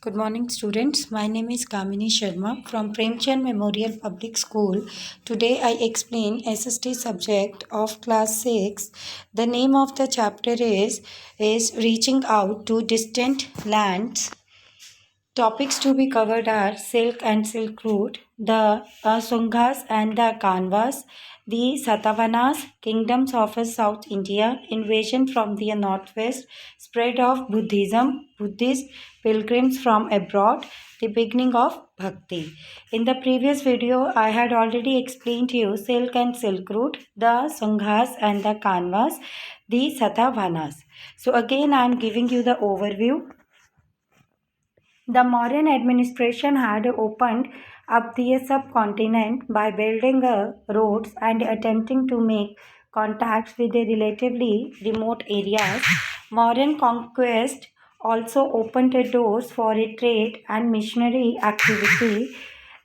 Good morning, students. My name is Kamini Sharma from Premchand Memorial Public School. Today I explain SST subject of class 6. The name of the chapter is Reaching Out to Distant Lands. Topics to be covered are silk and silk route, the Sungas and the Kanvas, the Satavahanas, kingdoms of South India, invasion from the northwest, spread of Buddhism, Buddhist pilgrims from abroad, the beginning of Bhakti. In the previous video, I had already explained to you silk and silk route, the Sungas and the Kanvas, the Satavahanas. So again, I am giving you the overview. The Mauryan administration had opened up the subcontinent by building roads and attempting to make contacts with the relatively remote areas. Mauryan conquest also opened the doors for a trade and missionary activity.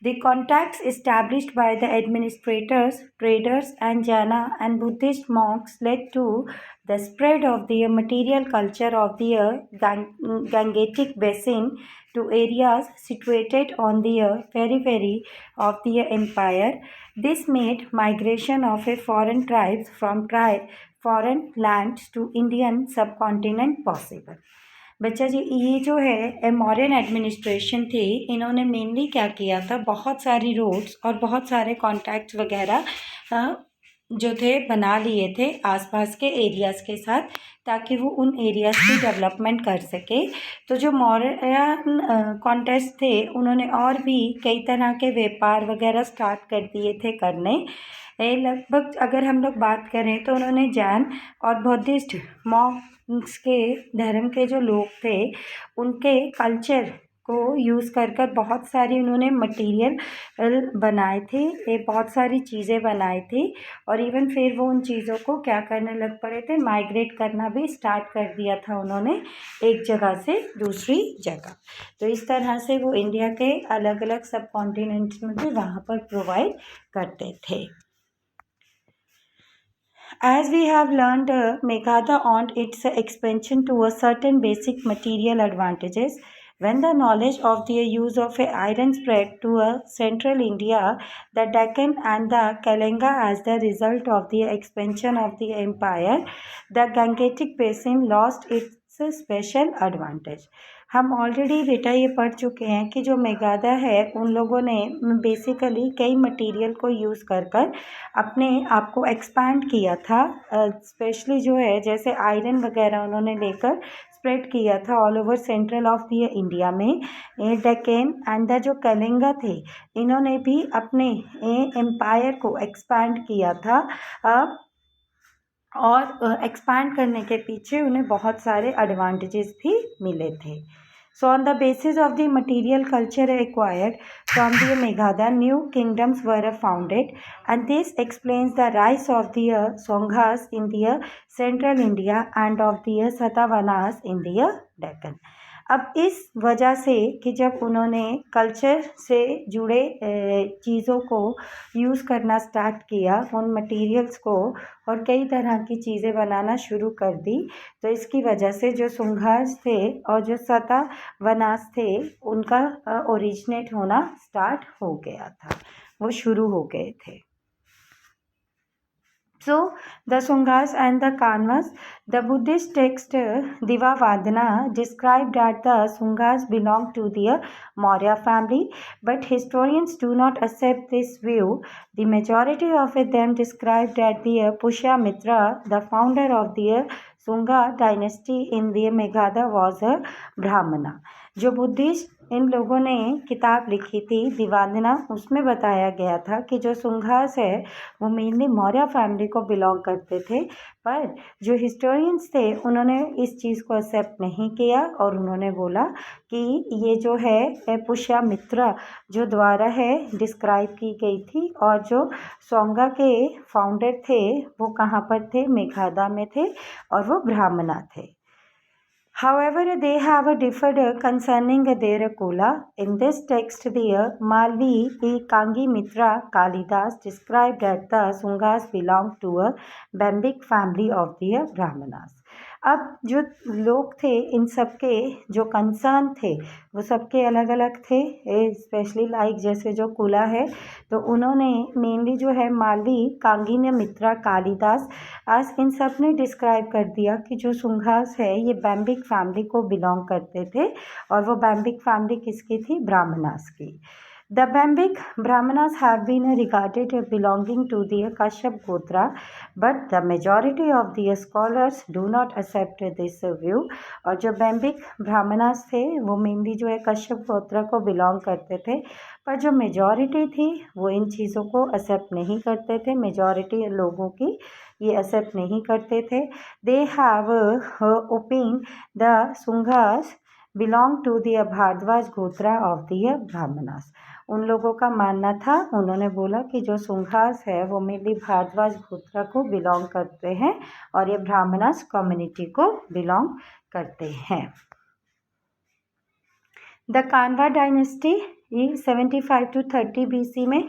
The contacts established by the administrators, traders, and Jaina and Buddhist monks led to the spread of the material culture of the Gangetic Basin to areas situated on the periphery of the empire. This made migration of a foreign tribes from foreign lands to Indian subcontinent possible. बच्चा जी ये जो है Mauryan administration थी, इन्होंने mainly क्या किया था, बहुत सारी रोड्स और बहुत सारे कॉन्टैक्ट्स वगैरह जो थे बना लिए थे आसपास के एरियाज़ के साथ, ताकि वो उन एरियाज़ की डेवलपमेंट कर सके। तो जो मौर्यन कॉन्टेस्ट थे, उन्होंने और भी कई तरह के व्यापार वगैरह स्टार्ट कर दिए थे करने। लगभग अगर हम लोग बात करें तो उन्होंने जैन और बौद्धिस्ट मॉन्क्स के धर्म के जो लोग थे, उनके कल्चर को यूज़ कर कर बहुत सारी उन्होंने मटेरियल बनाए थे, ये बहुत सारी चीज़ें बनाई थी। और इवन फिर वो उन चीज़ों को क्या करने लग पड़े थे, माइग्रेट करना भी स्टार्ट कर दिया था उन्होंने एक जगह से दूसरी जगह। तो इस तरह से वो इंडिया के अलग अलग सब कॉन्टिनेंट्स में भी वहाँ पर प्रोवाइड करते थे। As we have learned, Meghada earned its expansion to a certain basic material advantages. When the knowledge of the use of iron spread to central India, the Deccan and the Kalinga as the result of the expansion of the empire, the Gangetic basin lost its special advantage. हम already बेटा ये पढ़ चुके हैं कि जो मेघादा है, उन लोगों ने बेसिकली कई मटेरियल को यूज़ कर कर अपने आप को एक्सपैंड किया था। स्पेशली जो है जैसे आयरन वगैरह उन्होंने लेकर स्प्रेड किया था all over central of the India में। डेक्कन एंड द जो कलिंगा थे, इन्होंने भी अपने एम्पायर को एक्सपैंड किया था और एक्सपैंड करने के पीछे उन्हें बहुत सारे एडवांटेजेस भी मिले थे। So on the basis of the material culture acquired from the Magadha, new kingdoms were founded and this explains the rise of the Shungas in the central India and of the Satavahanas in the Deccan. अब इस वजह से कि जब उन्होंने culture से जुड़े चीज़ों को यूज़ करना स्टार्ट किया, उन मटेरियल्स को, और कई तरह की चीज़ें बनाना शुरू कर दी, तो इसकी वजह से जो सुंघास थे और जो सतावाहनास थे, उनका ओरिजिनेट होना स्टार्ट हो गया था, वो शुरू हो गए थे। So, the Sungas and the Kanvas, the Buddhist text Divavadana described that the Sungas belonged to the Maurya family, but historians do not accept this view. The majority of them describe that the Pushyamitra, the founder of the Sunga dynasty in the Meghada, was a Brahmana. जो Buddhist इन लोगों ने किताब लिखी थी दिवादना, उसमें बताया गया था कि जो सुंघास है वो मेनली मौर्य फैमिली को बिलोंग करते थे, पर जो हिस्टोरियंस थे उन्होंने इस चीज़ को एक्सेप्ट नहीं किया और उन्होंने बोला कि ये जो है पुष्यमित्र जो द्वारा है डिस्क्राइब की गई थी, और जो सोंगा के फाउंडर थे वो कहाँ पर थे, मेघादा में थे, और वो ब्राह्मणा थे। However, they have differed concerning their kula. In this text, the Malvi Kangi Mitra Kalidas described that the Sungas belonged to a Bambic family of the Brahmanas. अब जो लोग थे इन सब के जो कंसर्न थे वो सबके अलग अलग थे, स्पेशली लाइक जैसे जो कुला है तो उन्होंने मेनली जो है मालवी, कांगिन्य, मित्रा, कालिदास, आज इन सब ने डिस्क्राइब कर दिया कि जो सुंघास है ये बैम्बिक फैमिली को बिलोंग करते थे और वो बैम्बिक फैमिली किसकी थी? ब्राह्मणास की। The Bambic Brahmanas have been regarded belonging to the Kashyap Gotra, but the majority of the scholars do not accept this view. और जो बैम्बिक ब्राह्मणास थे वो मेनली जो है कश्यप गोत्र को बिलोंग करते थे, पर जो मेजॉरिटी थी वो इन चीज़ों को एक्सेप्ट नहीं करते थे। मेजॉरिटी लोगों की ये एक्सेप्ट नहीं करते थे। They have opined the Shungas belong to the Bharadwaj gotra of the Brahmanas. उन लोगों का मानना था, उन्होंने बोला कि जो सुंघास है वो मेनली भारद्वाज गोत्र को बिलोंग करते हैं और ये ब्राह्मणास कम्युनिटी को बिलोंग करते हैं। The Kanva dynasty 75 to 30 BC में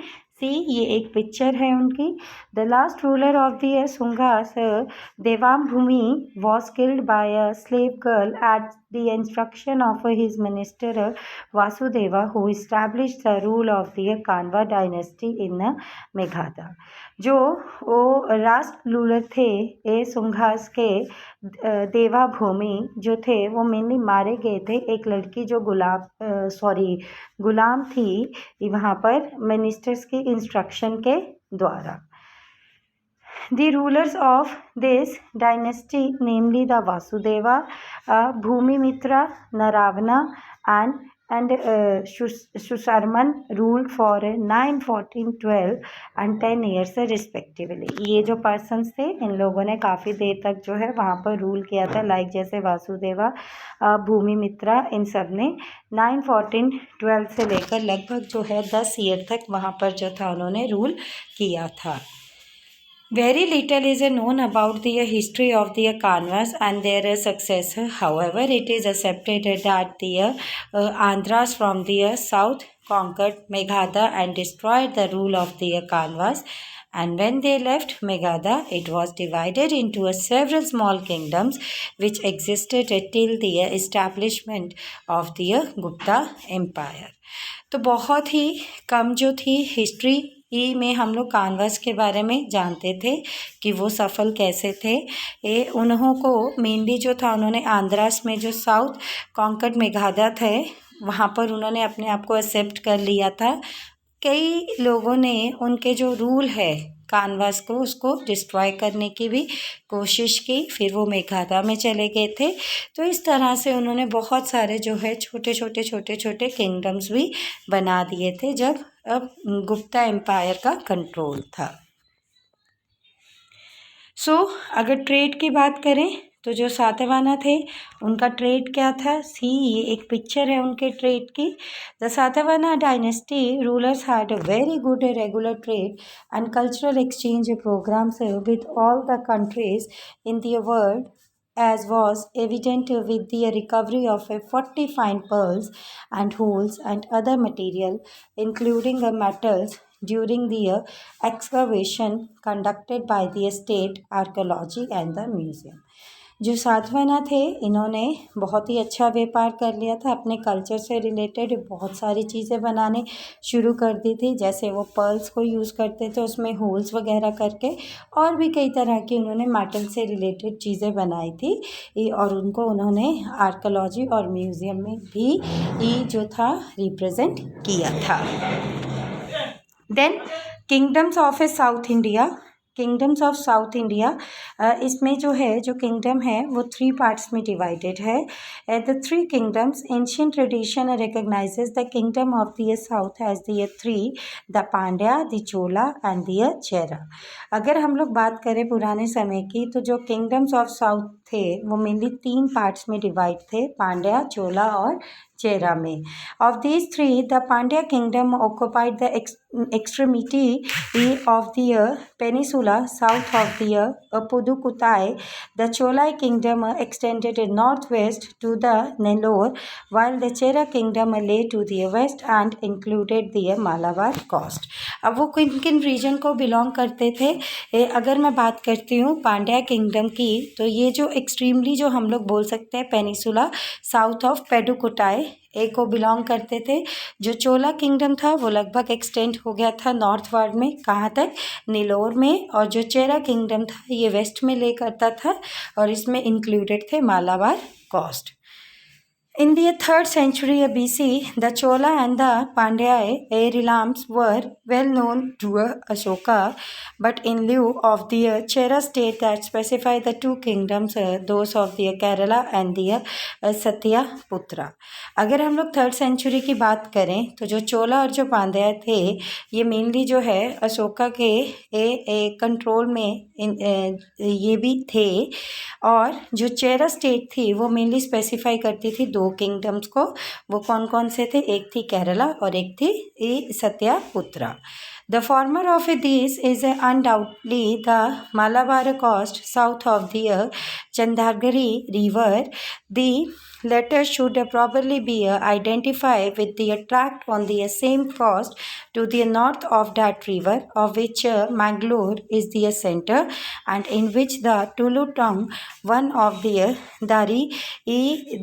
ये एक पिक्चर है उनकी। The last ruler of the Shungas Devabhuti was killed by a slave girl at the instruction of his minister Vasudeva who established the rule of the Kanva dynasty in Magadha. जो वो last ruler थे ए सुंघास के देवाभूमि जो थे वो मेनली मारे गए थे। एक लड़की जो गुलाम थी वहाँ पर मिनिस्टर्स की इंस्ट्रक्शन के द्वारा। The rulers of this dynasty, namely the Vasudeva, Bhumimitra, Naravana and Shusharman ruled for 9, 14, 12 and 10 years respectively. ये जो पर्सन्स थे इन लोगों ने काफ़ी देर तक जो है वहाँ पर रूल किया था, लाइक जैसे वासुदेवा, भूमिमित्रा, इन सब ने 9, 14, 12 से लेकर लगभग जो है 10 ईयर तक वहाँ पर जो था उन्होंने रूल किया था। Very little is known about the history of the Kanvas and their successor. However, it is accepted that the Andhras from the south conquered Meghada and destroyed the rule of the Kanvas. And when they left Meghada, it was divided into several small kingdoms which existed till the establishment of the Gupta Empire. तो बहुत ही कम जो थी history में हम लोग कानवास के बारे में जानते थे कि वो सफल कैसे थे। उन्हों को मेनली जो था उन्होंने आंध्रास में जो साउथ कॉन्कर्ड मेघादा थे वहाँ पर उन्होंने अपने आप को एक्सेप्ट कर लिया था। कई लोगों ने उनके जो रूल है कानवास को उसको डिस्ट्रॉय करने की भी कोशिश की, फिर वो मेघादा में चले गए थे। तो इस तरह से उन्होंने बहुत सारे जो है छोटे छोटे किंगडम्स भी बना दिए थे जब अब गुप्ता एम्पायर का कंट्रोल था। अगर ट्रेड की बात करें तो जो सातवाहना थे उनका ट्रेड क्या था? ये एक पिक्चर है उनके ट्रेड की। The Satavahana dynasty rulers had a very good regular trade and cultural exchange programmes with all the countries in the world, as was evident with the recovery of 40 fine pearls and holes and other material, including metals, during the excavation conducted by the state archaeology and the museum. जो सातवाहना थे इन्होंने बहुत ही अच्छा व्यापार कर लिया था, अपने कल्चर से रिलेटेड बहुत सारी चीज़ें बनाने शुरू कर दी थी। जैसे वो पर्ल्स को यूज़ करते थे उसमें होल्स वगैरह करके, और भी कई तरह की उन्होंने मेटल से रिलेटेड चीज़ें बनाई थी और उनको उन्होंने आर्कियोलॉजी और म्यूज़ियम में भी जो था रिप्रेजेंट किया था। Then kingdoms of South India, kingdoms of South India, इसमें जो है जो किंगडम है वो 3 पार्ट्स में डिवाइडेड है। The 3 kingdoms, ancient tradition recognises the kingdom of the south as the 3, the Pandya, the Chola and the Chera. अगर हम लोग बात करें पुराने समय की तो जो किंगडम्स ऑफ साउथ थे वो मेनली 3 पार्ट्स में डिवाइड थे, पांड्या, चोला और चेरा में। Of these 3, the Pandya kingdom occupied the extremity of the peninsula south of the Pudukkottai. The Cholai kingdom extended northwest to the Nellore, while the Chera kingdom lay to the west and included the Malabar coast. अब वो किन किन reason को belong करते थे? अगर मैं बात करती हूँ पांड्या किंगडम की तो ये जो एक्सट्रीमली जो हम लोग बोल सकते हैं पेनिसुला साउथ ऑफ पेडुकोटाई को बिलोंग करते थे। जो चोला किंगडम था वो लगभग एक्सटेंड हो गया था नॉर्थवर्ड में, कहाँ तक, नीलोर में। और जो चेरा किंगडम था ये वेस्ट में ले करता था और इसमें इंक्लूडेड थे Malabar coast. In the 3rd century BC, the Chola and the Pandya realms were well known to Ashoka, but in lieu of the Chera state that specify the two kingdoms, those of the Kerala and the Satyaputra. अगर हम लोग 3rd century की बात करें तो जो चोला और जो पांड्या थे ये मेनली जो है अशोका के कंट्रोल में ये भी थे। और जो चेरा स्टेट थी वो मेनली स्पेसिफाई करती थी दो किंगडम्स को। वो कौन कौन से थे, एक थी केरला और एक थी सत्यापुत्रा। The former of these is undoubtedly the Malabar coast south of the Chandagiri river. The latter should probably be identified with the tract on the same coast to the north of that river, of which Mangalore is the center, and in which the Tulu tongue, one of the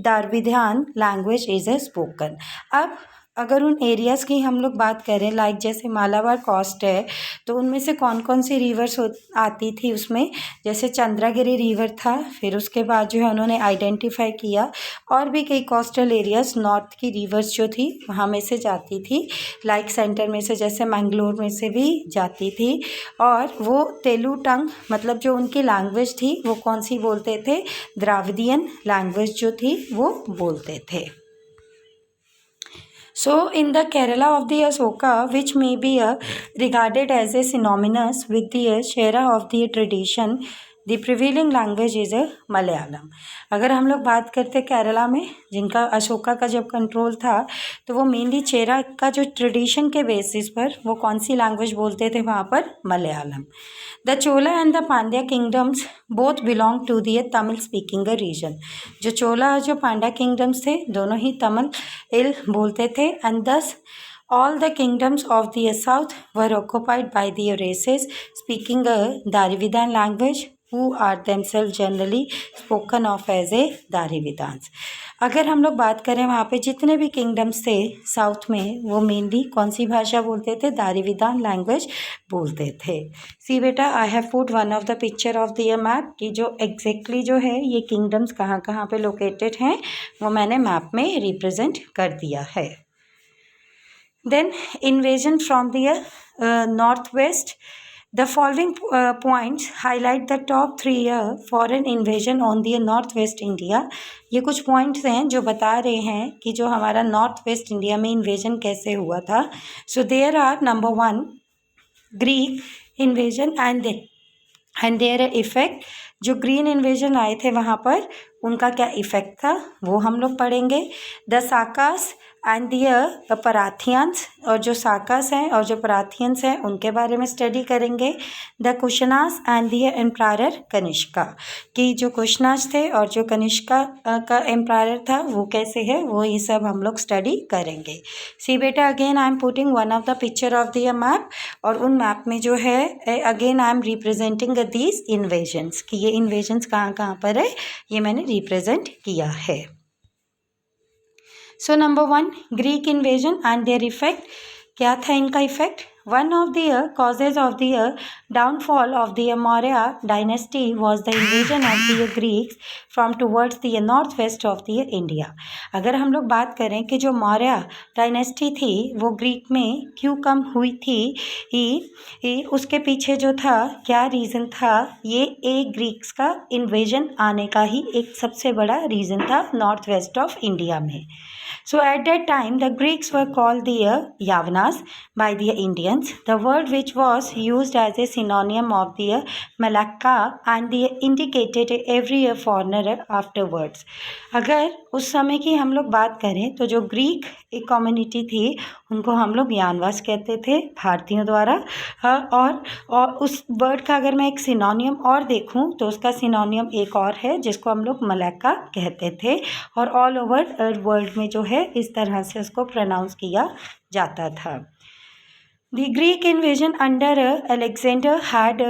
Darvidian language, is spoken. अब अगर उन areas की हम लोग बात करें, like जैसे Malabar coast है तो उनमें से कौन कौन सी रिवर्स आती थी उसमें, जैसे चंद्रागिरी रिवर था। फिर उसके बाद जो है उन्होंने आइडेंटिफाई किया और भी कई कोस्टल एरियाज़ नॉर्थ की रिवर्स जो थी वहाँ में से जाती थी, लाइक सेंटर में से जैसे मैंगलोर में से भी जाती थी। और वो तेलु टंग मतलब जो उनकी लैंग्वेज थी वो कौन सी बोलते थे, द्राविडियन लैंग्वेज जो थी वो बोलते थे। So, in the Kerala of the Ashoka, which may be regarded as a synonymous with the Chera of the tradition, the prevailing language is Malayalam. अगर हम लोग बात करते केरला में जिनका अशोका का जब कंट्रोल था तो वो मेनली चेरा का जो ट्रेडिशन के बेसिस पर वो कौन सी लैंग्वेज बोलते थे वहाँ पर, Malayalam. The Chola and the Pandya kingdoms both belong to the Tamil speaking region. जो चोला और जो पांड्या किंगडम्स थे दोनों ही तमिल बोलते थे। एंड दस all the kingdoms of the south were occupied by the races speaking a Darividan language, who are themselves generally spoken of as a Darividans. अगर हम लोग बात करें वहाँ पे जितने भी किंगडम्स थे साउथ में वो मेनली कौन सी भाषा बोलते थे, दारिविदान लैंग्वेज बोलते थे। सी बेटा, आई have put one of the picture of the map कि जो एग्जैक्टली जो है ये किंगडम्स कहाँ कहाँ पे लोकेटेड हैं वो मैंने मैप में रिप्रेजेंट कर दिया है। Then invasion from the northwest. The following points highlight the top 3 foreign invasion on the northwest India. ये कुछ पॉइंट्स हैं जो बता रहे हैं कि जो हमारा नॉर्थ वेस्ट इंडिया में इन्वेजन कैसे हुआ था। So there are number 1 Greek invasion and their effect. जो ग्रीन इन्वेजन आए थे वहाँ पर उनका क्या इफेक्ट था वो हम लोग पढ़ेंगे। द साकास एंड द पराथियंस, और जो साकास हैं और जो पराथियंस हैं उनके बारे में स्टडी करेंगे। The Kushanas and the empire Kanishka, कि जो कुशनास थे और जो कनिष्का का एम्पायर था वो कैसे है वो ये सब हम लोग स्टडी करेंगे। सी बेटा, again I am putting one of the picture of the map, और उन मैप में जो है again I am representing these invasions, कि ये इन्वेजन्स कहाँ कहाँ पर है ये मैंने रिप्रेजेंट किया है। So number 1 Greek invasion and their effect. क्या था इनका effect? One of the causes of the downfall of the Maurya dynasty was the invasion of the Greeks from towards the northwest of the India. अगर हम लोग बात करें कि जो मौर्य डायनेस्टी थी वो ग्रीक में क्यों कम हुई थी, उसके पीछे जो था क्या रीज़न था, ये एक ग्रीक्स का इन्वेजन आने का ही एक सबसे बड़ा रीज़न था नॉर्थ वेस्ट ऑफ इंडिया में। So at that time the Greeks were called the Yavanas by the Indians, the word which was used as a synonym of the Malacca and the indicated every foreigner afterwards. अगर उस समय की हम लोग बात करें तो जो ग्रीक एक कम्युनिटी थी उनको हम लोग यानवास कहते थे भारतीयों द्वारा। और उस वर्ड का अगर मैं एक सिनोनियम और देखूं तो उसका सिनोनियम एक और है जिसको हम लोग मलक्का कहते थे, और ऑल ओवर वर्ल्ड में जो है इस तरह से उसको प्रोनाउंस किया जाता था। The Greek invasion under Alexander had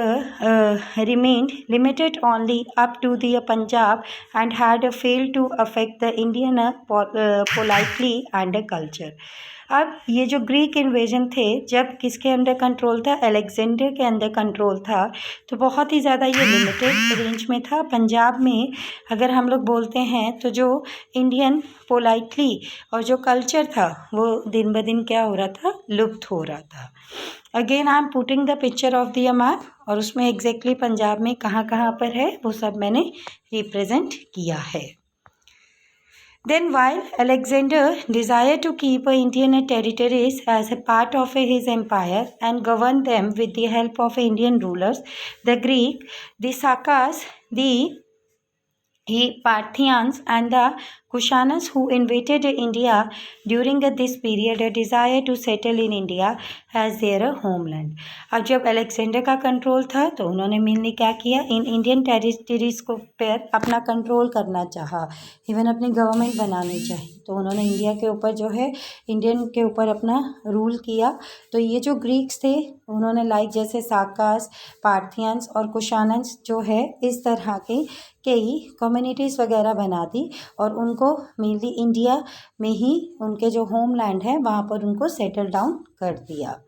remained limited only up to the Punjab and had failed to affect the Indian politely and culture. अब ये जो ग्रीक इन्वेजन थे जब किसके अंडर कंट्रोल था, अलेक्जेंडर के अंदर कंट्रोल था, तो बहुत ही ज़्यादा ये लिमिटेड रेंज में था। पंजाब में अगर हम लोग बोलते हैं तो जो इंडियन पोलाइटली और जो कल्चर था वो दिन ब दिन क्या हो रहा था, लुप्त हो रहा था। Again I am putting the picture of the map और उसमें एग्जैक्टली पंजाब में कहाँ कहाँ पर है वो सब मैंने रिप्रेजेंट किया है। Then while Alexander desired to keep Indian territories as a part of his empire and govern them with the help of Indian rulers, the Greek, the Sakas, the Parthians and the Kushanas who invaded India during this period desire to settle in India as their homeland. अब जब Alexander का control था तो उन्होंने mainly क्या किया, in Indian territories को पर अपना कंट्रोल करना चाहा, इवन अपनी गवर्नमेंट बनानी चाहिए, तो उन्होंने इंडिया के ऊपर जो है इंडियन के ऊपर अपना रूल किया। तो ये जो ग्रीक्स थे उन्होंने लाइक जैसे साकास, पार्थियंस और कुशानस जो है इस तरह के कई कम्युनिटीज़ वगैरह बना दी और उनको मेनली इंडिया में ही उनके जो होमलैंड है वहाँ पर उनको सेटल डाउन कर दिया।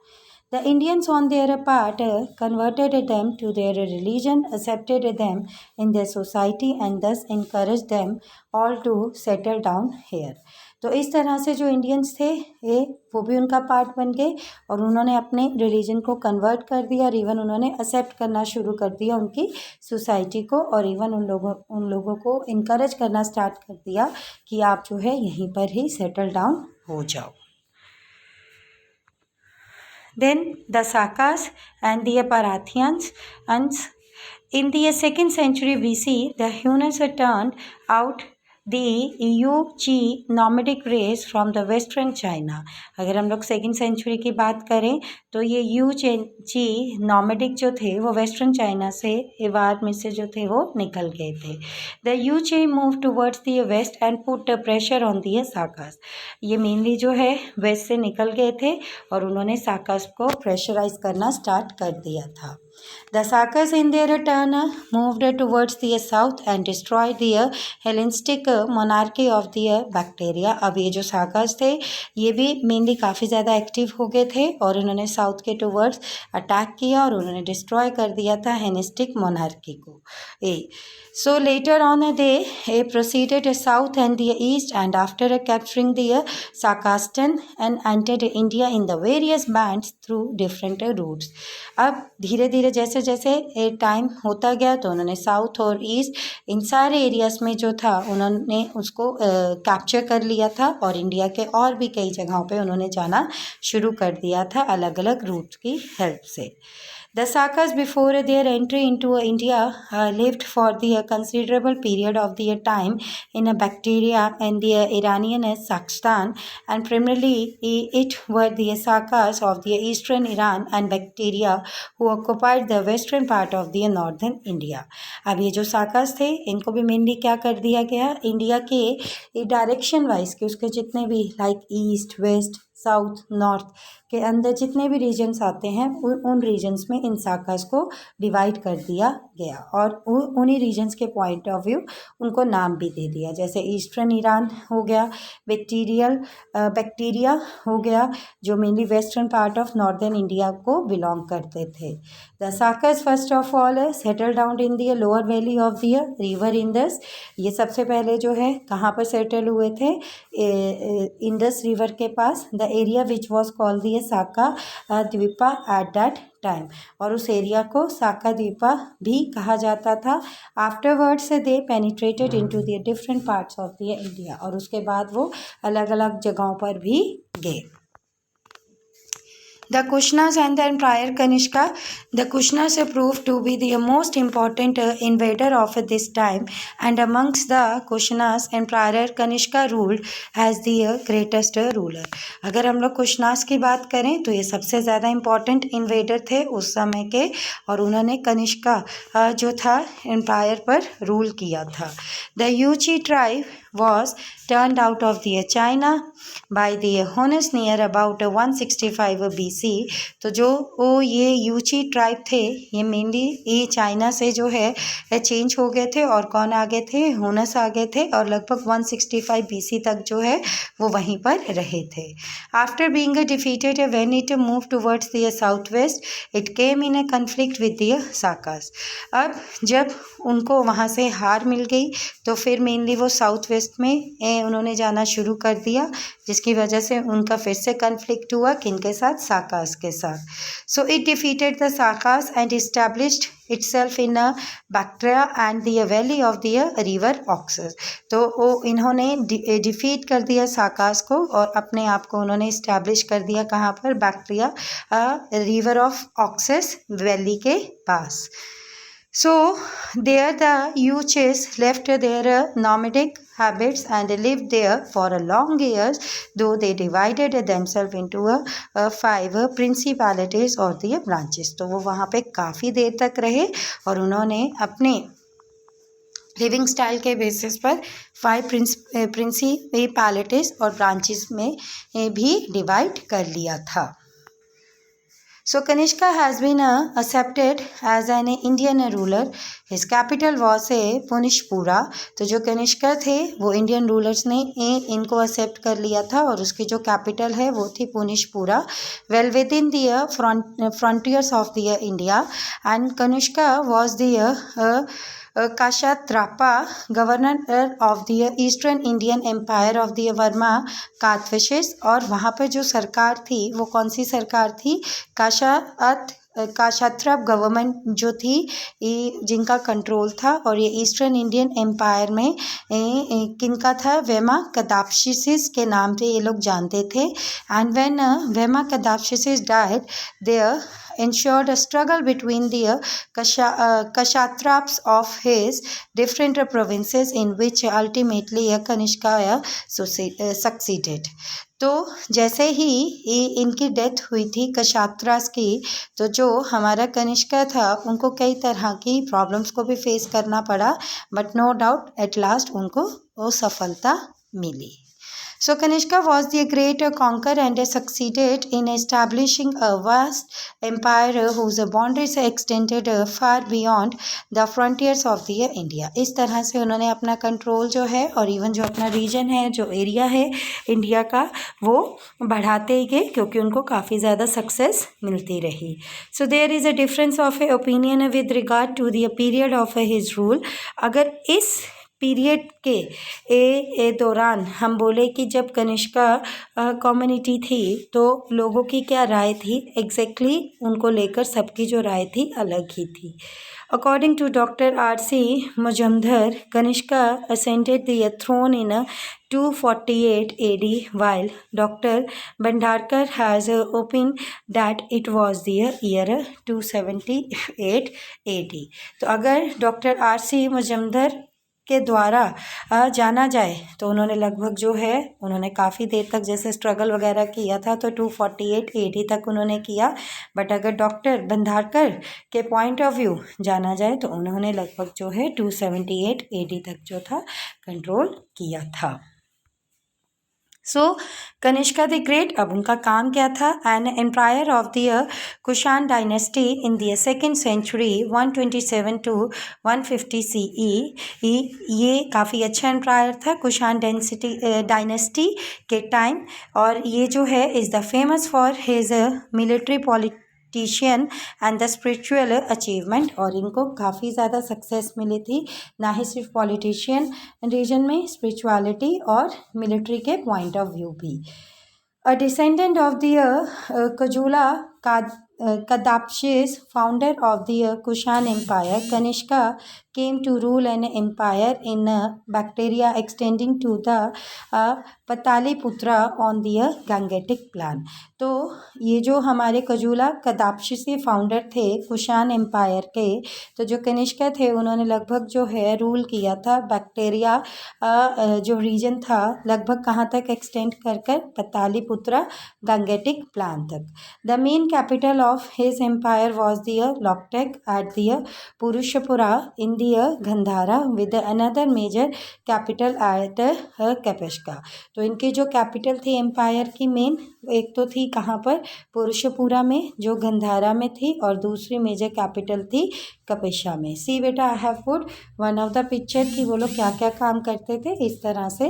The Indians on their part converted them to their religion, accepted them in their society and thus encouraged them all to settle down here. तो इस तरह से जो इंडियंस थे ये वो भी उनका पार्ट बन गए और उन्होंने अपने रिलीजन को कन्वर्ट कर दिया और इवन उन्होंने एक्सेप्ट करना शुरू कर दिया उनकी सोसाइटी को और इवन उन लोगों को इनकरेज करना स्टार्ट कर दिया कि आप जो है यहीं पर ही सेटल डाउन हो जाओ। Then the Sakas and the Parthians, and in the 2nd century BC, the Huns turned out the Yuchi nomadic race from the western China. अगर हम लोग 2nd century की बात करें तो ये यूची नॉमेडिक जो थे वो वेस्टर्न चाइना से इवार में से जो थे वो निकल गए थे। The Yuezhi move towards the west and put pressure on the Sakas. ये मेनली जो है वेस्ट से निकल गए थे और उन्होंने साकास को प्रेशराइज करना स्टार्ट कर दिया था। The Sakas in their turn moved towards the south and destroyed the Hellenistic monarchy of the Bactria. अब ये जो साकास थे ये भी मेनली काफ़ी ज़्यादा एक्टिव हो गए थे और उन्होंने साउथ के टुवर्ड्स अटैक किया और उन्होंने डिस्ट्रॉय कर दिया था हेलेनिस्टिक मोनार्की को। So later on they proceeded south and the east and after capturing the Sakastan and entered India in the various bands through different routes. अब धीरे धीरे जैसे जैसे टाइम होता गया तो उन्होंने साउथ और ईस्ट इन सारे एरियाज़ में जो था उन्होंने उसको कैप्चर कर लिया था और इंडिया के और भी कई जगहों पे उन्होंने जाना शुरू कर दिया था अलग अलग रूट्स की हेल्प से। The Sakas before their entry into India lived for the considerable period of their time in Bactria and the Iranian Sakstan, and primarily it were the Sakas of the eastern Iran and Bactria who occupied the western part of the northern India. अब ये जो साकास थे इनको भी mainly क्या कर दिया गया, इंडिया के डायरेक्शन वाइज के उसके जितने भी like east west south north के अंदर जितने भी रीजन्स आते हैं उन रीजन्स में इन साकास को डिवाइड कर दिया गया और उन्हीं रीजन्स के पॉइंट ऑफ व्यू उनको नाम भी दे दिया, जैसे ईस्टर्न ईरान हो गया, बैक्टीरिया हो गया जो mainly western part of northern India को बिलोंग करते थे। The Sakas first of all settle down in the lower valley of the river Indus. ये सबसे पहले जो है कहाँ पर सेटल हुए थे, इंडस रिवर के पास, the area which was called the Saka Dvipa at that time, और उस एरिया को साका द्वीपा भी कहा जाता था। Afterwards they penetrated into the different parts of the India, और उसके बाद वो अलग अलग जगहों पर भी गए। The Kushnas and the Empire Kanishka. The Kushnas proved to be the most important invader of this time, and amongst the Kushnas, Emperor Kanishka ruled as the greatest ruler. अगर हम लोग कुशनास की बात करें तो ये सबसे ज़्यादा इम्पॉर्टेंट इन्वेडर थे उस समय के, और उन्होंने कनिष्का जो था एम्पायर पर रूल किया था। The Yuezhi tribe was turned out of the China by the Huns near about 165 BC। तो जो ये यूची ट्राइब थे ये मेनली ये चाइना से जो है चेंज हो गए थे और कौन आगे थे, हुनस आगे थे और लगभग 165 BC तक जो है वो वहीं पर रहे थे। After being defeated when it move towards the south west it came in a conflict with the Sakas. अब जब उनको वहाँ से हार मिल गई तो फिर मेनली वो साउथ वेस्ट में उन्होंने जाना शुरू कर दिया, जिसकी वजह से उनका फिर से कन्फ्लिक्ट हुआ किनके साथ, साकास के साथ। So it defeated the Sakas and established itself in Bactria and the valley of the river Oxus। तो वो इन्होंने डिफीट कर दिया साकास को और अपने आप को उन्होंने इस्टेब्लिश कर दिया कहाँ पर, Bactria river of Oxus valley के पास। So there the Yuches left their nomadic habits and lived there for a long years, though they divided themselves into 5 principalities or the branches। तो वो वहाँ पे काफ़ी देर तक रहे और उन्होंने अपने लिविंग स्टाइल के बेसिस पर 5 प्रिंसिपैलिटीज और ब्रांचेस में भी डिवाइड कर लिया था। So Kanishka has been accepted as an Indian ruler. His capital was पुनिशपुरा। तो जो कनिष्का थे वो इंडियन रूलर्स ने इनको एक्सेप्ट कर लिया था और उसकी जो कैपिटल है वो थी Purushapura, well within the frontiers of the India. And Kanishka was the Kshatrapa governor of the eastern Indian empire of the Vima Kadphises. और वहाँ पर जो सरकार थी वो कौन सी सरकार थी, काशात्रप गवर्नमेंट जो थी जिनका कंट्रोल था और ये ईस्टर्न इंडियन एम्पायर में किनका था, वेमा कदाप्शिसिस के नाम से ये लोग जानते थे। And when Vima Kadphises died there ensured a struggle between the Kshatraps of his different provinces in which ultimately Kanishka succeeded। तो जैसे ही इनकी डेथ हुई थी कशात्रास की, तो जो हमारा कनिष्का था उनको कई तरह की प्रॉब्लम्स को भी फेस करना पड़ा, but no doubt at last उनको वो सफलता मिली। So Kanishka was the great conqueror and succeeded in establishing a vast empire whose boundaries extended far beyond the frontiers of the India। इस तरह से उन्होंने अपना कंट्रोल जो है और इवन जो अपना रीजन है, जो एरिया है इंडिया का, वो बढ़ाते ही गए क्योंकि उनको काफ़ी ज़्यादा सक्सेस मिलती रही। So there is a difference of a opinion with regard to the period of his rule. अगर इस पीरियड के दौरान हम बोले कि जब कनिष्का कम्युनिटी थी तो लोगों की क्या राय थी, एग्जैक्टली उनको लेकर सबकी जो राय थी अलग ही थी। According to doctor R.C. Majumdar, Kanishka ascended the throne in 248 AD, while Dr. Bhandarkar has opined that it was the year 278 AD। तो अगर डॉक्टर R.C. मुजम्दर के द्वारा जाना जाए तो उन्होंने लगभग जो है उन्होंने काफ़ी देर तक जैसे स्ट्रगल वगैरह किया था तो 248 AD तक उन्होंने किया, बट अगर डॉक्टर बंधारकर के पॉइंट ऑफ व्यू जाना जाए तो उन्होंने लगभग जो है 278 AD तक जो था कंट्रोल किया था। सो कनिष्का द ग्रेट, अब उनका काम क्या था, an empire of the Kushan dynasty in the 2nd century 127 to 150 CE। ये काफ़ी अच्छा एम्पायर था कुशान डायनेस्टी के टाइम, और ये जो है is the famous for his military politician and the spiritual achievement. और इनको काफ़ी ज़्यादा सक्सेस मिली थी, ना ही सिर्फ पॉलिटिशियन रीजन में, स्पिरिचुअलिटी और मिलिट्री के पॉइंट ऑफ व्यू भी। A descendant of the Kujula Kadapshis, founder of the Kushan Empire, Kanishka came to rule an empire in Bactria extending to the Pataliputra on the Gangetic plan। तो ये जो हमारे कजूला कदाप्शिसी founder थे Kushan empire के, तो जो कनिष्का थे उन्होंने लगभग जो है रूल किया था बैक्टीरिया जो रीजन था लगभग कहाँ तक एक्सटेंड कर पतालीपुत्रा गंगेटिक प्लान तक। The main capital of his empire was the Loktak at the Purushapura in the Gandhara with another major capital at Kapeshka. तो इनके जो कैपिटल थी एम्पायर की मेन, एक तो थी कहाँ पर, पुरुषपुरा में जो गंधारा में थी, और दूसरी मेजर कैपिटल थी कपेशा में. सी बेटा, आई have put one of the picture कि वो लोग क्या क्या काम करते थे, इस तरह से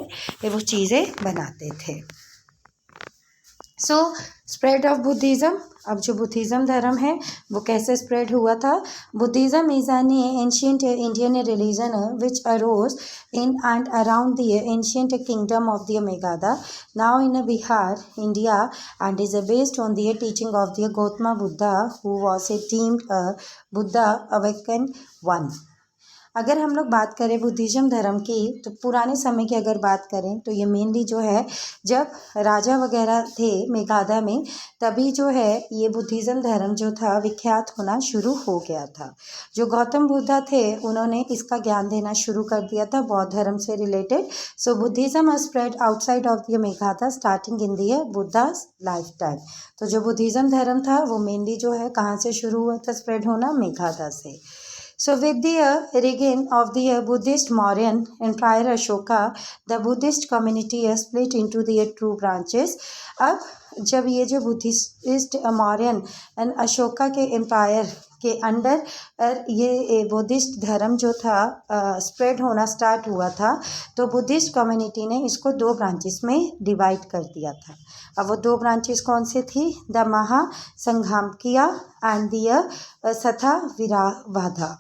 वो चीज़ें बनाते थे. So spread of Buddhism. अब जो बुद्धिज़्म धर्म है वो कैसे स्प्रेड हुआ था. Buddhism is an ancient Indian religion which arose in and around the ancient kingdom of the Magadha now in Bihar India and is based on the teaching of the Gautama Buddha who was a deemed Buddha awaken one. अगर हम लोग बात करें Buddhism धर्म की, तो पुराने समय की अगर बात करें तो ये मेनली जो है जब राजा वगैरह थे मेघादा में, तभी जो है ये बुद्धिज़्म धर्म जो था विख्यात होना शुरू हो गया था. जो गौतम बुद्धा थे उन्होंने इसका ज्ञान देना शुरू कर दिया था बौद्ध धर्म से related. So Buddhism spread outside of the Magadha starting in the Buddha's lifetime. तो जो बुद्धिज़्म धर्म था वो मेनली जो है कहाँ से शुरू हुआ था स्प्रेड होना, मेघादा से. So with the reign of the Buddhist Mauryan Empire Ashoka, the Buddhist community split into the two branches. अब जब ये जो बुद्धिस्ट मौर्यन एंड अशोका के एम्पायर के अंडर ये बुद्धिस्ट धर्म जो था स्प्रेड होना स्टार्ट हुआ था, तो बुद्धिस्ट कम्युनिटी ने इसको दो ब्रांचेस में डिवाइड कर दिया था. अब वो दो ब्रांचेस कौन से थी, द महासंघामकिया एंड द सथाविरावादा.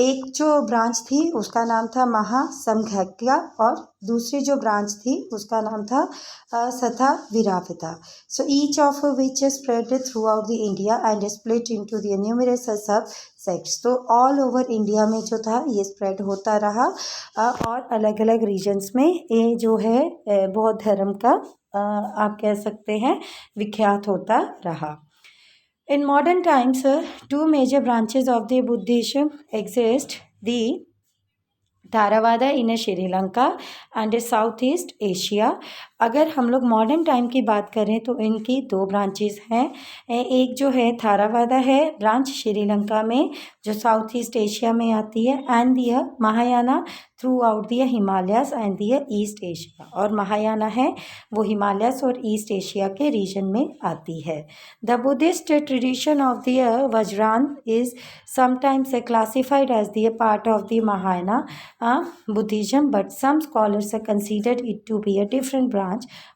एक जो ब्रांच थी उसका नाम था महासंघक्या और दूसरी जो ब्रांच थी उसका नाम था Sthaviravada. So each of which spread throughout the India and split into the numerous sub sects. तो ऑल ओवर इंडिया में जो था ये स्प्रेड होता रहा और अलग अलग रीजन्स में ये जो है बौद्ध धर्म का आप कह सकते हैं विख्यात होता रहा. In modern times, two major branches of the Buddhism exist, the Theravada in Sri Lanka and Southeast Asia. अगर हम लोग मॉडर्न टाइम की बात करें तो इनकी दो ब्रांचेस हैं. एक जो है थारावादा है ब्रांच श्रीलंका में जो साउथ ईस्ट एशिया में आती है, एंड दिया महायाना थ्रू आउट दिया हिमालयस एंड दिया ईस्ट एशिया. और महायाना है वो हिमालयस और ईस्ट एशिया के रीजन में आती है. The Buddhist tradition of the Vajrayana is sometimes classified as the part of the Mahayana Buddhism, but some scholars considered it to be a different branch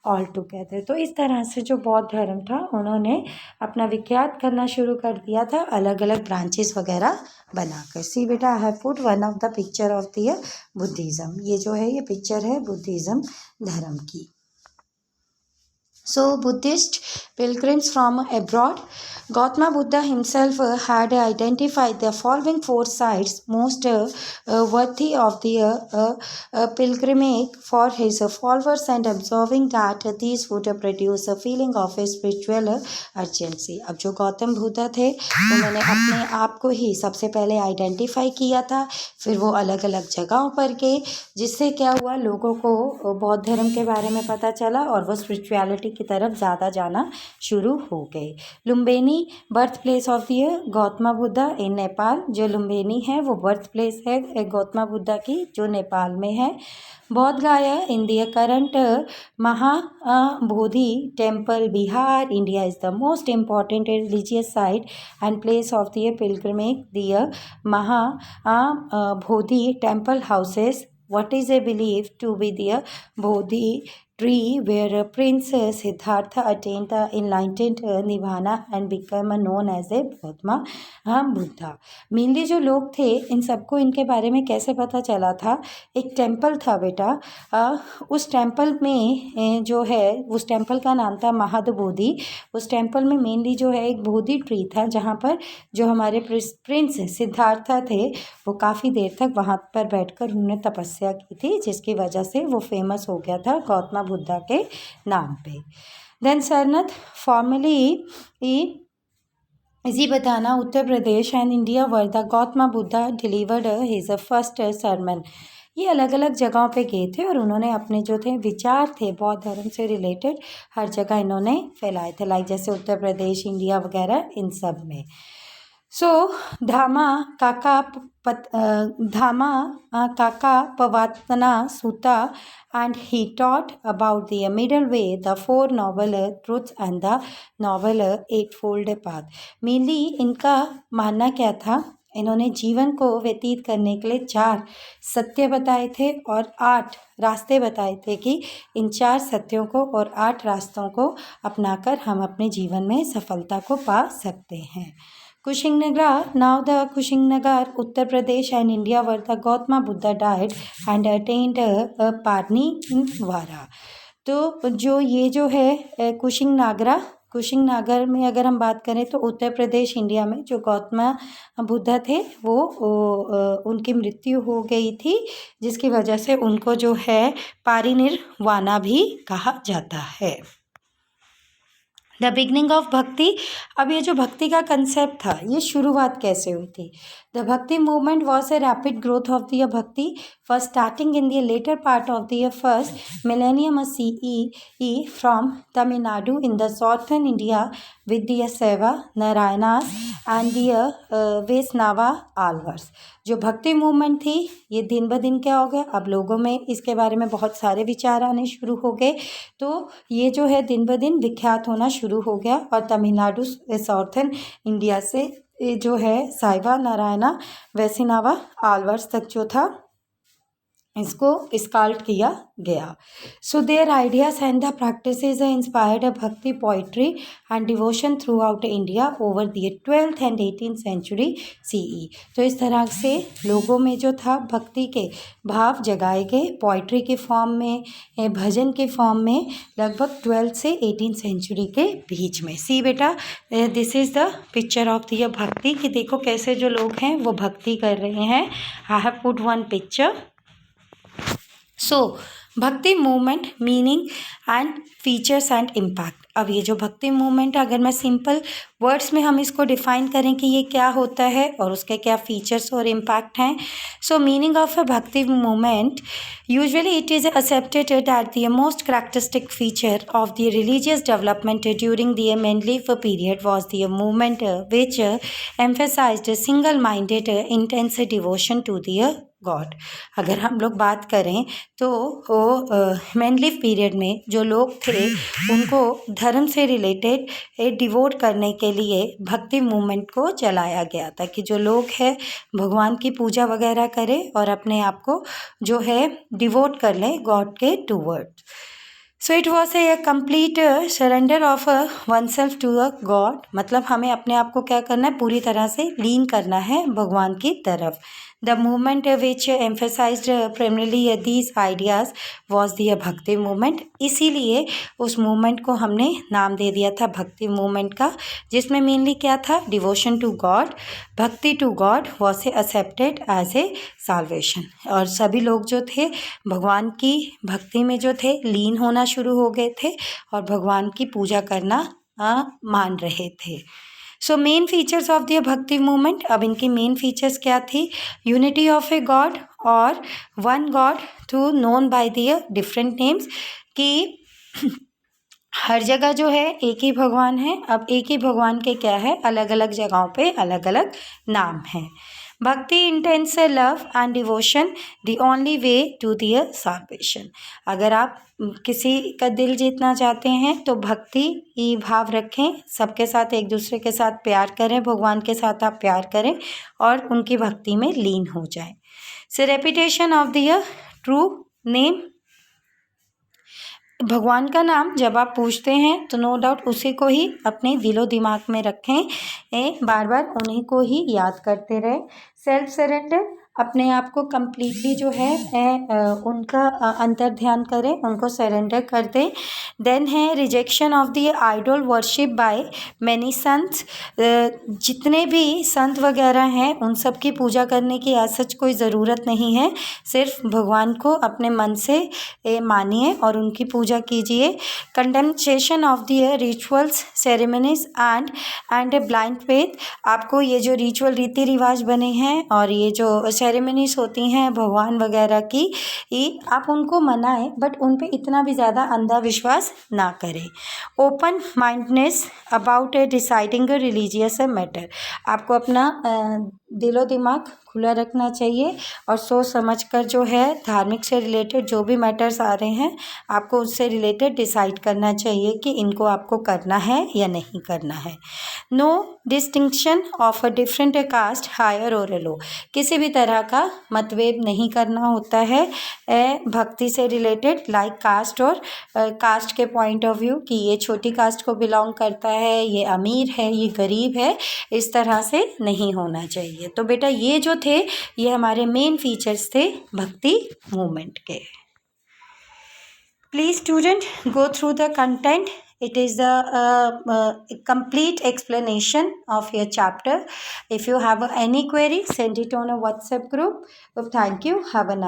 all together. तो इस तरह से जो बौद्ध धर्म था उन्होंने अपना विख्यात करना शुरू कर दिया था अलग अलग ब्रांचेस वगैरह बनाकर. सी बेटा, आई have put one of the picture of the Buddhism. ये जो है ये पिक्चर है बुद्धिज्म धर्म की. So Buddhist pilgrims from abroad. Gautama Buddha himself had identified the following four sites most worthy of the pilgrimage for his followers, and observing that these would produce a feeling of a spiritual urgency. अब जो गौतम बुद्धा थे उन्होंने अपने आप को ही सबसे पहले identify किया था, फिर वो अलग अलग जगहों पर गए, जिससे क्या हुआ, लोगों को बौद्ध धर्म के बारे में पता चला और वो स्पिरिचुअलिटी की तरफ ज़्यादा जाना शुरू हो गए. Lumbini birthplace of the Gautama Buddha in Nepal. जो लुम्बिनी है वो बर्थ प्लेस है गौतम बुद्धा की जो नेपाल में है. बौद्ध गाया in the current Mahabodhi temple Bihar India is the most important religious site and place of the pilgrimage the Mahabodhi temple houses. What is a believed to be the Bodhi tree where Prince Siddhartha attained the enlightened nirvana and became known as a Gautama Buddha. Mainly जो लोग थे इन सबको इनके बारे में कैसे पता चला था, एक टेम्पल था बेटा, उस टेम्पल में जो है उस टेम्पल का नाम था महाबोधि. उस टेम्पल में मेनली जो है एक बोधि ट्री था जहाँ पर जो हमारे प्रिंस सिद्धार्था थे वो काफ़ी देर तक वहाँ पर बैठकर उन्होंने तपस्या की थी, जिसकी वजह से वो फेमस हो गया था गौतम बुद्धा के नाम पे. Then Sarnath formerly Zibadana, Uttar Pradesh and India were the Gautama Buddha delivered his first sermon. ये अलग अलग जगहों पे गए थे और उन्होंने अपने जो थे विचार थे बौद्ध धर्म से रिलेटेड हर जगह इन्होंने फैलाए थे, लाइक जैसे उत्तर प्रदेश, इंडिया वगैरह इन सब में। सो धामा काका धामा Kaka Pavatana Sutta, and he taught about the middle way, the four noble truths and the noble eightfold path. Mainly इनका मानना क्या था, इन्होंने जीवन को व्यतीत करने के लिए 4 सत्य बताए थे और 8 रास्ते बताए थे कि इन 4 सत्यों को और 8 रास्तों को अपनाकर हम अपने जीवन में सफलता को पा सकते हैं। Kushinnagar, now the Kushinnagar, Uttar Pradesh and India where the Gautama Buddha died and attained Parnivara. तो जो ये जो है कुशिंगनागर में अगर हम बात करें तो उत्तर प्रदेश इंडिया में जो गौतम बुद्ध थे वो उनकी मृत्यु हो गई थी, जिसकी वजह से उनको जो है पारिनिर्वाणा भी कहा जाता है। द बिगनिंग ऑफ भक्ति, अब ये जो भक्ति का कंसेप्ट था ये शुरुआत कैसे हुई थी। The bhakti movement was a rapid growth of the bhakti first starting in the later part of the first millennium CE from Tamil Nadu in the southern India with the Seva, Narayanas and the Vaishnava Alvars. जो bhakti movement थी ये दिन ब दिन क्या हो गया, अब लोगों में इसके बारे में बहुत सारे विचार आने शुरू हो गए, तो ये जो है दिन ब दिन विख्यात होना शुरू हो गया और तमिलनाडु साउथर्न इंडिया से जो है साइवा, नारायणा, वैष्णवा आल्वर्स तक जो था इसको स्काल्ट किया गया। So their ideas and the practices inspired bhakti poetry and devotion throughout India over the 12th and 18th century CE। तो इस तरह से लोगों में जो था भक्ति के भाव जगाए गए पोइट्री के फॉर्म में, भजन के फॉर्म में लगभग 12th से 18th सेंचुरी के बीच में। सी बेटा, this is the picture of the भक्ति कि देखो कैसे जो लोग हैं वो भक्ति कर रहे हैं। I have put one picture. So bhakti movement meaning and features and impact. अब ये जो भक्ति मूवमेंट अगर मैं सिंपल वर्ड्स में हम इसको डिफाइन करें कि ये क्या होता है और उसके क्या फीचर्स और इम्पैक्ट हैं। सो meaning of a bhakti movement, usually it is accepted that the most characteristic feature of the religious development during the मेनलीफ period was the movement which emphasised single minded intense devotion to the god. अगर हम लोग बात करें तो मेनलीफ period में जो लोग थे उनको धर्म से रिलेटेड डिवोट करने के लिए भक्ति मूवमेंट को चलाया गया था कि जो लोग हैं भगवान की पूजा वगैरह करें और अपने आप को जो है डिवोट कर लें गॉड के toward. So it was a complete surrender of one self to a god, मतलब हमें अपने आप को क्या करना है, पूरी तरह से लीन करना है भगवान की तरफ। The movement which emphasized primarily these ideas was the भक्ति मूवमेंट। इसीलिए उस मूवमेंट को हमने नाम दे दिया था भक्ति मूवमेंट का, जिसमें मेनली क्या था, devotion to god, bhakti to god was accepted as a salvation. और सभी लोग जो थे भगवान की भक्ति में जो थे लीन होना शुरू हो गए थे और भगवान की पूजा करना मान रहे थे। So main features of the bhakti movement, अब इनकी मेन फीचर्स क्या थी, यूनिटी ऑफ ए गॉड और one god to known by the different names, कि हर जगह जो है एक ही भगवान है। अब एक ही भगवान के क्या है, अलग अलग जगहों पे अलग अलग नाम हैं। Bhakti intense love and devotion the only way to the salvation. अगर आप किसी का दिल जीतना चाहते हैं तो भक्ति ही भाव रखें, सबके साथ एक दूसरे के साथ प्यार करें, भगवान के साथ आप प्यार करें और उनकी भक्ति में लीन हो जाएं। So repetition of the true name, भगवान का नाम जब आप पूछते हैं तो नो डाउट उसी को ही अपने दिलो दिमाग में रखें, बार बार उन्हीं को ही याद करते रहें। सेल्फ सरेंडर, अपने आप को कम्प्लीटली जो है उनका अंतर ध्यान करें, उनको सरेंडर कर दें। देन है rejection of the idol worship by many sant, जितने भी संत वगैरह हैं उन सब की पूजा करने की आज सच कोई ज़रूरत नहीं है, सिर्फ भगवान को अपने मन से मानिए और उनकी पूजा कीजिए। Condemnation of the rituals ceremonies and a blind faith, आपको ये जो रिचुअल रीति रिवाज बने हैं और ये जो सेरेमनीज होती हैं भगवान वगैरह की, आप उनको मनाएं बट उन पे इतना भी ज़्यादा अंधविश्वास ना करें। Open mindness about deciding a religious matter, आपको अपना दिलो दिमाग खुला रखना चाहिए और सोच समझ कर जो है धार्मिक से रिलेटेड जो भी मैटर्स आ रहे हैं आपको उससे रिलेटेड डिसाइड करना चाहिए कि इनको आपको करना है या नहीं करना है। No distinction of a different caste higher और लो, किसी भी तरह का मतभेद नहीं करना होता है भक्ति से रिलेटेड, लाइक कास्ट और कास्ट के पॉइंट ऑफ व्यू कि ये छोटी कास्ट को बिलोंग करता है, ये अमीर है, ये गरीब है, इस तरह से नहीं होना चाहिए। तो बेटा ये जो थे ये हमारे मेन फीचर्स थे भक्ति मूवमेंट के। Please student go through the content. It is the complete explanation of your chapter. If you have any query, send it on a WhatsApp group. Thank you. Have a nice